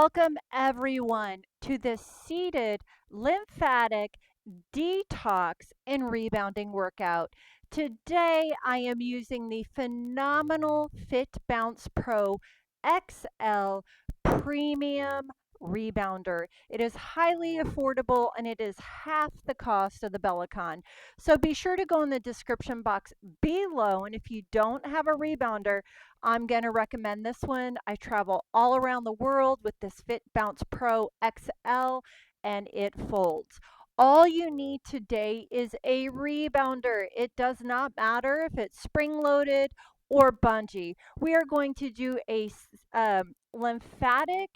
Welcome everyone to the seated lymphatic detox and rebounding workout. Today I am using the phenomenal Fit Bounce Pro XL Premium Rebounder. It is highly affordable and it is half the cost of the Bellicon. So be sure to go in the description box below, and if you don't have a rebounder, I'm going to recommend this one. I travel all around the world with this Fit Bounce Pro XL and it folds. All you need today is a rebounder. It does not matter if it's spring loaded or bungee. We are going to do a lymphatic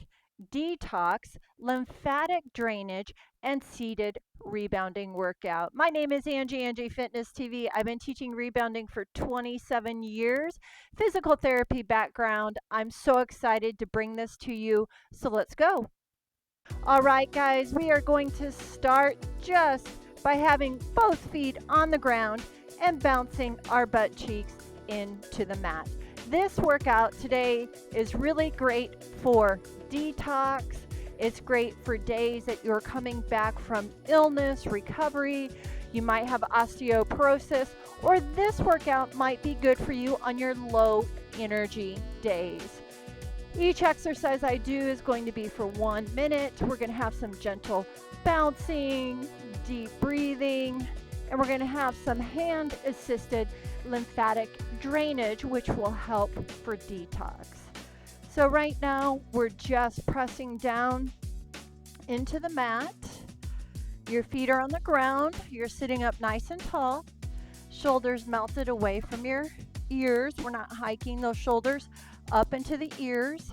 detox, lymphatic drainage, and seated rebounding workout. My name is AngieFitnessTV. I've been teaching rebounding for 27 years. Physical therapy background. I'm so excited to bring this to you. So let's go. All right, guys, we are going to start just by having both feet on the ground and bouncing our butt cheeks into the mat. This workout today is really great for detox. It's great for days that you're coming back from illness, recovery. You might have osteoporosis, or this workout might be good for you on your low energy days. Each exercise I do is going to be for 1 minute. We're going to have some gentle bouncing, deep breathing, and we're going to have some hand-assisted lymphatic drainage, which will help for detox. So right now, we're just pressing down into the mat. Your feet are on the ground. You're sitting up nice and tall. Shoulders melted away from your ears. We're not hiking those shoulders up into the ears.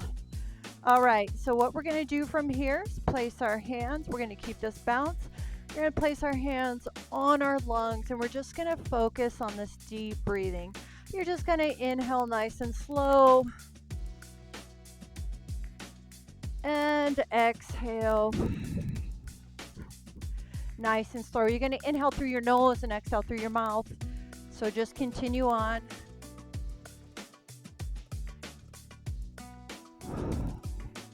All right, so what we're going to do from here is place our hands. We're going to keep this bounce. We're going to place our hands on our lungs, and we're just going to focus on this deep breathing. You're just going to inhale nice and slow and exhale nice and slow. You're going to inhale through your nose and exhale through your mouth. So just continue on.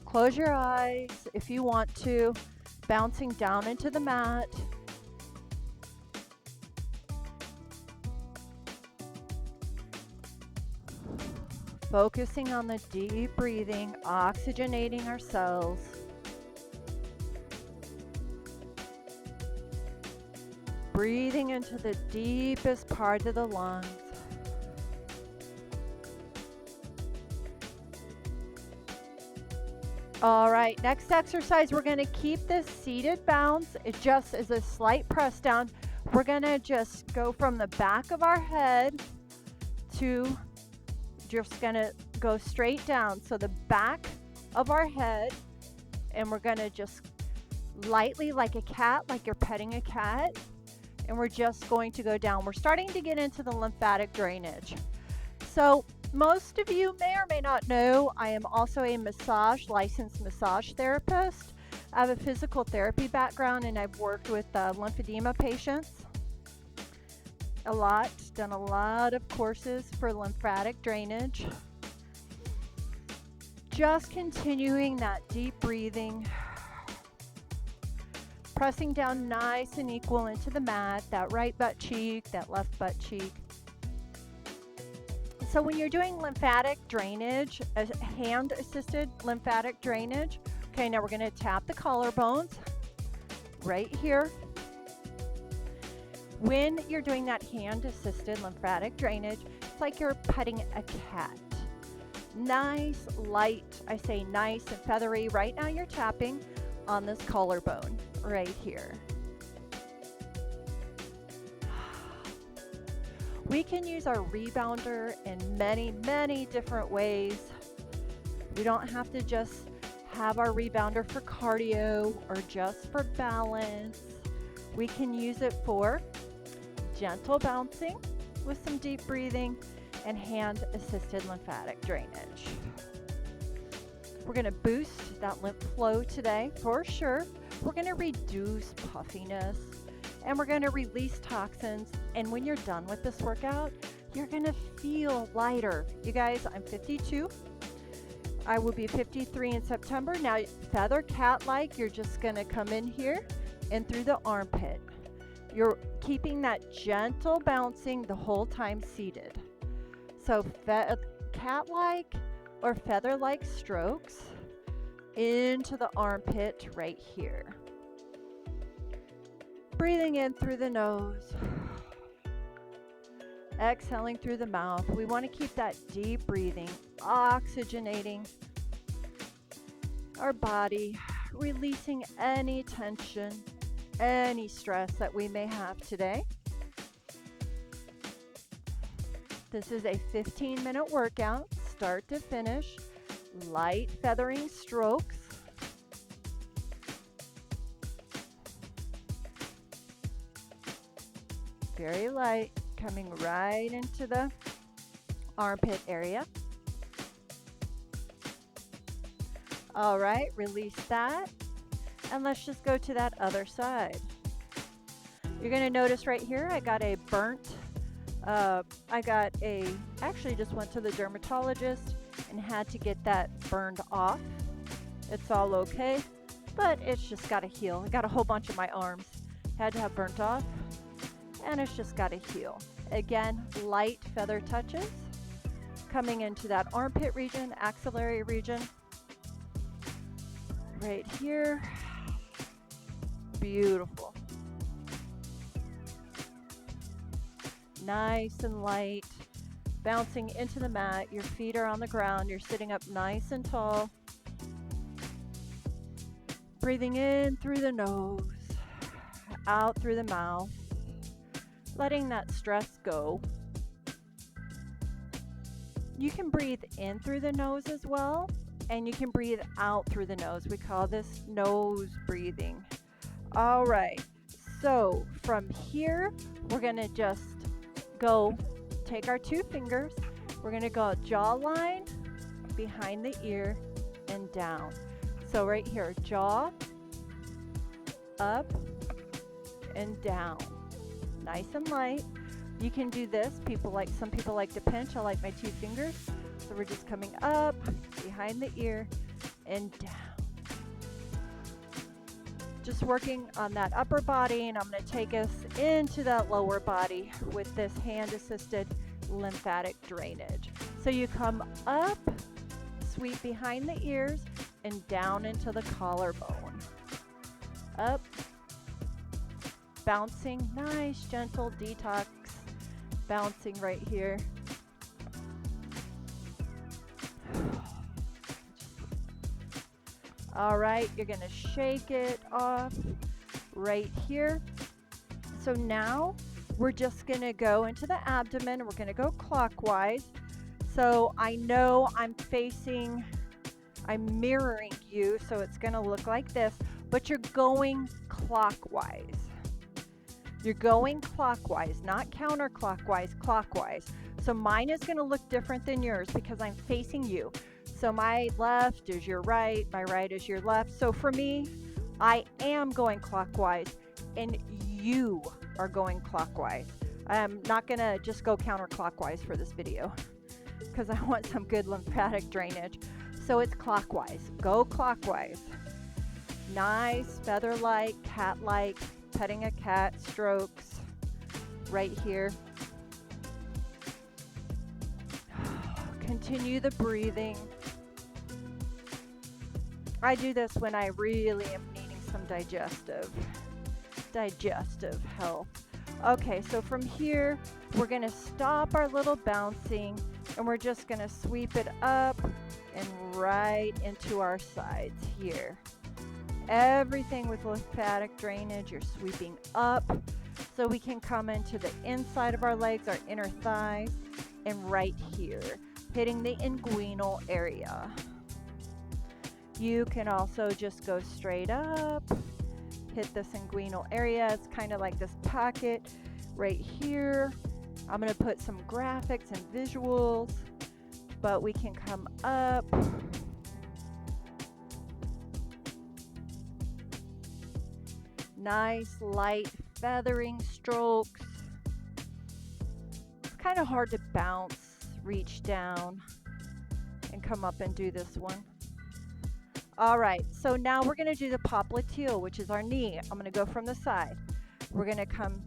Close your eyes if you want to, bouncing down into the mat. Focusing on the deep breathing, oxygenating our cells. Breathing into the deepest part of the lungs. All right, next exercise, we're going to keep this seated bounce. It just is a slight press down. We're going to just go from the back of our head to just going to go straight down. So the back of our head, and we're going to just lightly, like a cat, like you're petting a cat, and we're just going to go down. We're starting to get into the lymphatic drainage. So most of you may or may not know, I am also a licensed massage therapist. I have a physical therapy background, and I've worked with lymphedema patients a lot, done a lot of courses for lymphatic drainage. Just continuing that deep breathing, pressing down nice and equal into the mat, that right butt cheek, that left butt cheek. So when you're doing lymphatic drainage, a hand-assisted lymphatic drainage, okay, now we're going to tap the collarbones right here. When you're doing that hand-assisted lymphatic drainage, it's like you're petting a cat. Nice, light, I say nice and feathery. Right now you're tapping on this collarbone right here. We can use our rebounder in many, many different ways. We don't have to just have our rebounder for cardio or just for balance. We can use it for gentle bouncing with some deep breathing and hand-assisted lymphatic drainage. We're going to boost that lymph flow today for sure. We're going to reduce puffiness, and we're going to release toxins. And when you're done with this workout, you're going to feel lighter. You guys, I'm 52. I will be 53 in September. Now, feather cat-like, you're just gonna come in here and through the armpit. You're keeping that gentle bouncing the whole time seated. So cat-like or feather-like strokes into the armpit right here. Breathing in through the nose. Exhaling through the mouth. We want to keep that deep breathing, oxygenating our body, releasing any tension, any stress that we may have today. This is a 15-minute workout, start to finish, light feathering strokes. Very light, coming right into the armpit area. All right, release that. And let's just go to that other side. You're gonna notice right here, I got a burnt, actually just went to the dermatologist and had to get that burned off. It's all okay, but it's just gotta heal. I got a whole bunch of my arms, had to have burnt off, and it's just gotta heal. Again, light feather touches, coming into that armpit region, axillary region, right here. Beautiful. Nice and light, bouncing into the mat. Your feet are on the ground. You're sitting up nice and tall. Breathing in through the nose, out through the mouth, letting that stress go. You can breathe in through the nose as well, and you can breathe out through the nose. We call this nose breathing. All right, so from here, we're gonna just go, take our two fingers, we're gonna go jawline, behind the ear, and down. So right here, jaw, up, and down. Nice and light. You can do this. Some people like to pinch. I like my two fingers. So we're just coming up, behind the ear, and down. Just working on that upper body, and I'm going to take us into that lower body with this hand-assisted lymphatic drainage. So you come up, sweep behind the ears, and down into the collarbone. Up, bouncing, nice, gentle detox, bouncing right here. All right, you're gonna shake it off right here. So now we're just gonna go into the abdomen. We're gonna go clockwise. So I know I'm mirroring you, so it's gonna look like this, but you're going clockwise. You're going clockwise, not counterclockwise, clockwise. So mine is gonna look different than yours because I'm facing you. So my left is your right, my right is your left. So for me, I am going clockwise and you are going clockwise. I'm not gonna just go counterclockwise for this video because I want some good lymphatic drainage. So it's clockwise, go clockwise. Nice, feather-like, cat-like, petting a cat strokes right here. Continue the breathing. I do this when I really am needing some digestive health. Okay, so from here, we're gonna stop our little bouncing and we're just gonna sweep it up and right into our sides here. Everything with lymphatic drainage, you're sweeping up so we can come into the inside of our legs, our inner thighs, and right here, hitting the inguinal area. You can also just go straight up, hit this inguinal area. It's kind of like this pocket right here. I'm going to put some graphics and visuals, but we can come up. Nice light feathering strokes. It's kind of hard to bounce, reach down, and come up and do this one. All right, so now we're going to do the popliteal, which is our knee. I'm going to go from the side. We're going to come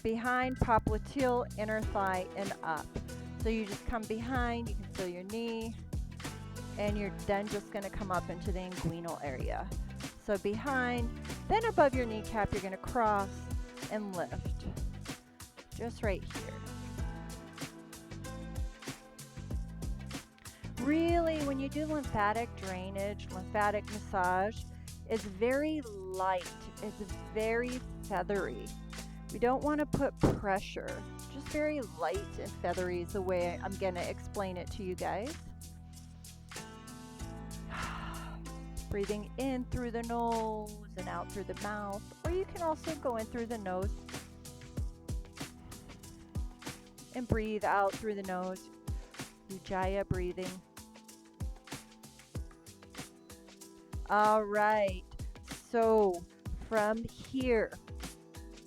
behind, popliteal, inner thigh, and up. So you just come behind, you can feel your knee, and you're then just going to come up into the inguinal area. So behind, then above your kneecap, you're going to cross and lift. Just right here. Really, when you do lymphatic drainage, lymphatic massage, it's very light. It's very feathery. We don't want to put pressure. Just very light and feathery is the way I'm going to explain it to you guys. Breathing in through the nose and out through the mouth, or you can also go in through the nose and breathe out through the nose. Ujjayi breathing. All right, so from here,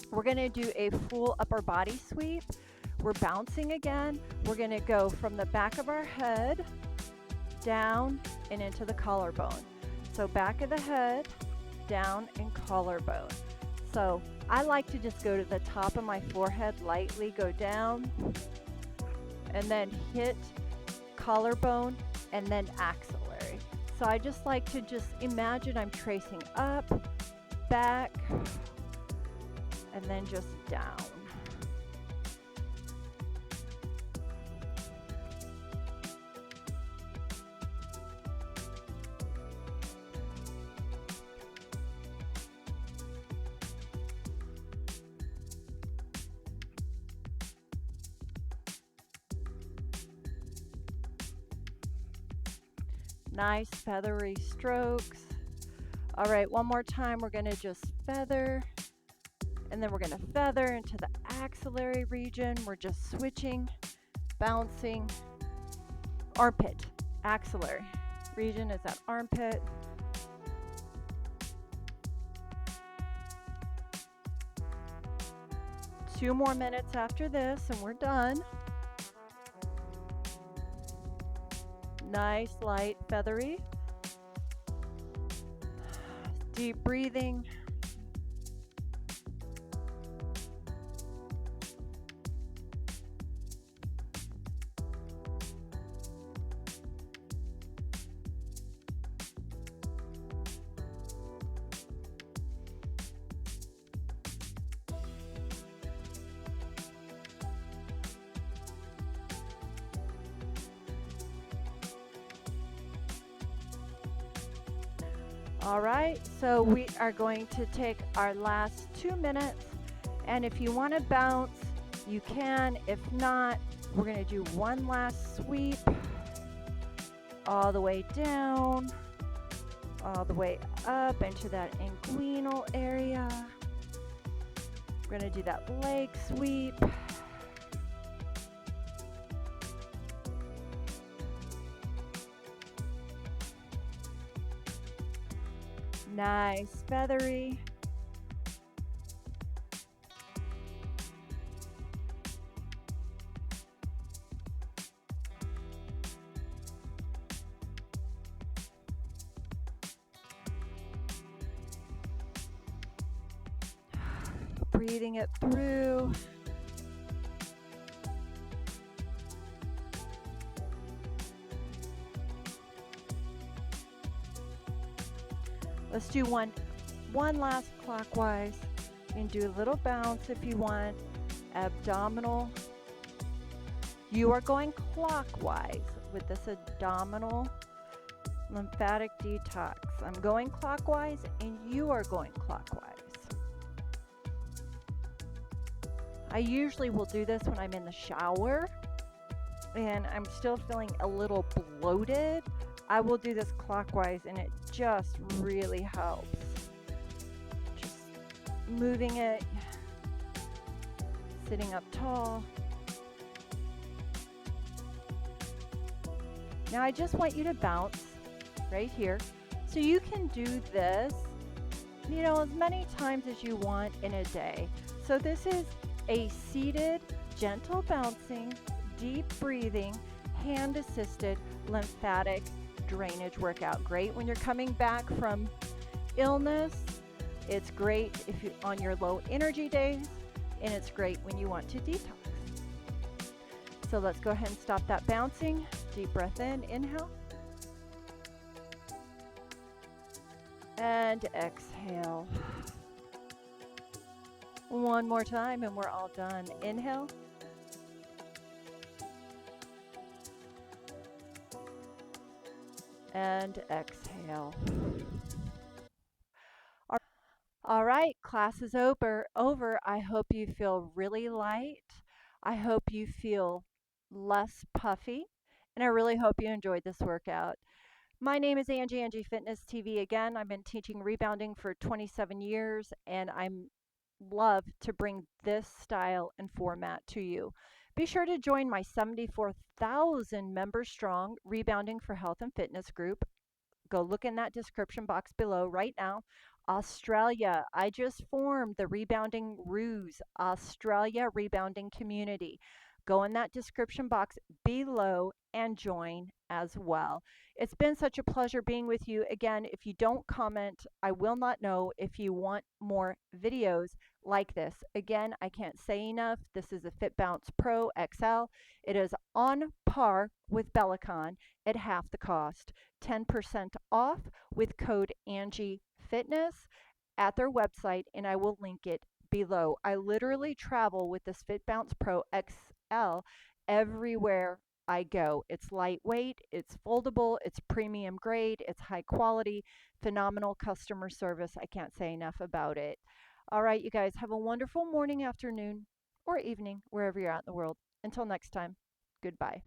we're going to do a full upper body sweep. We're bouncing again. We're going to go from the back of our head down and into the collarbone. So back of the head, down, and collarbone. So I like to just go to the top of my forehead, lightly go down, and then hit collarbone, and then axillary. So I just like to just imagine I'm tracing up, back, and then just down. Nice feathery strokes. All right, one more time. We're going to just feather, and then we're going to feather into the axillary region. We're just switching, bouncing. Armpit, axillary region is that armpit. Two more minutes after this, and we're done. Nice, light, feathery. Deep breathing. All right, so we are going to take our last 2 minutes, and if you want to bounce, you can. If not, we're going to do one last sweep all the way down, all the way up into that inguinal area. We're going to do that leg sweep. Nice, feathery. Breathing it through. Let's do one last clockwise. You can do a little bounce if you want. Abdominal. You are going clockwise with this abdominal lymphatic detox. I'm going clockwise and you are going clockwise. I usually will do this when I'm in the shower and I'm still feeling a little bloated. I will do this clockwise and it just really helps. Just moving it, sitting up tall. Now I just want you to bounce right here. So you can do this, you know, as many times as you want in a day. So this is a seated, gentle bouncing, deep breathing, hand-assisted lymphatic drainage workout. Great when you're coming back from illness. It's great if you're on your low energy days, and it's great when you want to detox. So let's go ahead and stop that bouncing. Deep breath in, inhale. And exhale. One more time and we're all done. Inhale. And exhale. All right, class is over. I hope you feel really light. I hope you feel less puffy. And I really hope you enjoyed this workout. My name is Angie Fitness TV again. I've been teaching rebounding for 27 years, and I'm love to bring this style and format to you. Be sure to join my 74,000 member strong Rebounding for Health and Fitness group. Go look in that description box below right now. Australia, I just formed the Rebounding Ruse Australia Rebounding Community. Go in that description box below and join as well. It's been such a pleasure being with you. Again, if you don't comment, I will not know if you want more videos like this. Again, I can't say enough. This is a FitBounce Pro XL. It is on par with Bellicon at half the cost. 10% off with code AngieFitness at their website, and I will link it below. I literally travel with this FitBounce Pro XL everywhere I go. It's lightweight, it's foldable, it's premium grade, it's high quality, phenomenal customer service. I can't say enough about it. All right, you guys, have a wonderful morning, afternoon, or evening, wherever you're at in the world. Until next time, goodbye.